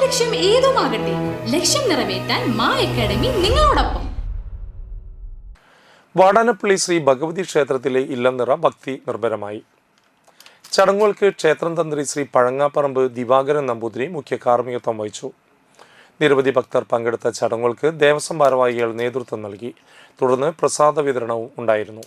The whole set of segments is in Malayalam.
ലക്ഷ്യം ഏതുമാകട്ടെ, ലക്ഷ്യം നിറവേറ്റാൻ മാ അക്കാഡമി നിങ്ങളോടൊപ്പം. വാടാനപ്പള്ളി ശ്രീ ഭഗവതി ക്ഷേത്രത്തിലെ ഇല്ലംനിറ ഭക്തി നിർഭരമായി. ചടങ്ങുകൾക്ക് ക്ഷേത്രം തന്ത്രി ശ്രീ പഴങ്ങാപ്പറമ്പ് ദിവാകരൻ നമ്പൂതിരി മുഖ്യ കാർമ്മികത്വം വഹിച്ചു. നിരവധി ഭക്തർ പങ്കെടുത്ത ചടങ്ങുകൾക്ക് ദേവസ്വം ഭാരവാഹികൾ നേതൃത്വം നൽകി. തുടർന്ന് പ്രസാദ വിതരണവും ഉണ്ടായിരുന്നു.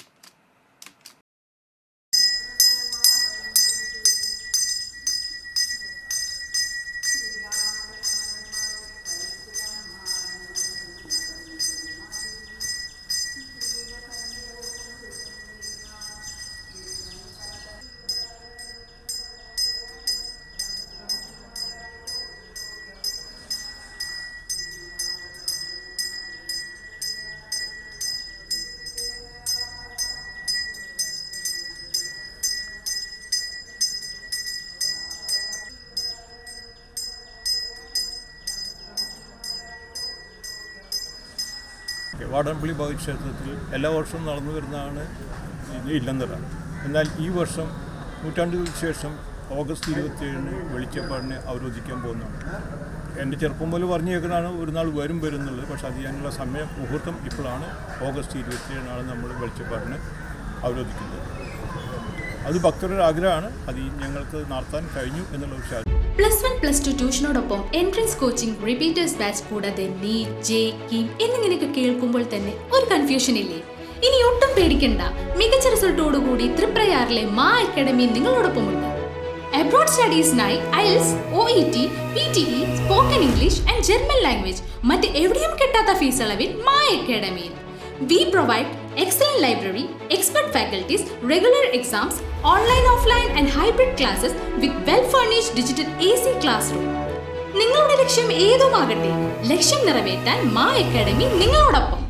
വാടാനപ്പള്ളി ഭഗവതി ക്ഷേത്രത്തിൽ എല്ലാ വർഷവും നടന്നു വരുന്നതാണ് ഇല്ലംനിറ. എന്നാൽ ഈ വർഷം നൂറ്റാണ്ടുകൾക്ക് ശേഷം ഓഗസ്റ്റ് 27 വെളിച്ചപ്പാടിനെ അവരോധിക്കാൻ പോകുന്നതാണ്. എൻ്റെ ചെറുപ്പം പോലെ പറഞ്ഞു കേൾക്കുന്നതാണ് ഒരു നാൾ വരുന്നുള്ളത്. പക്ഷേ അത് ചെയ്യാനുള്ള മുഹൂർത്തം ഇപ്പോഴാണ്. ഓഗസ്റ്റ് 27 നമ്മൾ വെളിച്ചപ്പാടിനെ അവരോധിക്കുന്നത്. അത് ഭക്തരുടെ ആഗ്രഹമാണ്. അത് ഞങ്ങൾക്ക് നടത്താൻ കഴിഞ്ഞു എന്നുള്ള വിശ്വാസം. +1 +2 ട്യൂഷനോടൊപ്പം എൻട്രൻസ് കോച്ചിങ്, റിപ്പീറ്റേഴ്സ് ബാച്ച് കൂടാതെ നീറ്റ്, JEE എന്നിങ്ങനെയൊക്കെ കേൾക്കുമ്പോൾ തന്നെ ഒരു കൺഫ്യൂഷൻ ഇല്ലേ? ഇനി ഒട്ടും പേടിക്കണ്ട. മികച്ച റിസൾട്ടോടുകൂടി തൃപ്രയാറിലെ മാ അക്കാഡമി നിങ്ങളോടൊപ്പമുണ്ട്. അബ്രോഡ് സ്റ്റഡീസിനായി IELTS, OET, PTE, spoken English and German language മറ്റ് എവിടെയും കിട്ടാത്ത ഫീസ് അളവിൽ മാ അക്കാഡമിയിൽ. We provide excellent library, expert faculties, regular exams, online, offline and hybrid classes with well-furnished digital AC classroom. നിങ്ങളുടെ ലക്ഷ്യം ഏതുമാകട്ടെ, ലക്ഷ്യം നിറവേറ്റാൻ മാ അക്കാഡമി നിങ്ങളോടൊപ്പം.